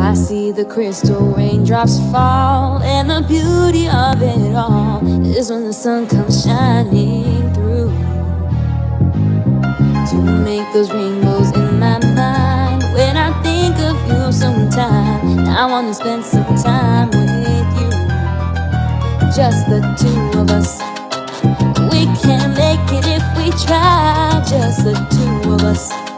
I see the crystal raindrops fall, and the beauty of it all is when the sun comes shining through to make those rainbows in my mind. When I think of you sometime, I wanna spend some time with you, just the two of us. We can make it if we try, just the two of us.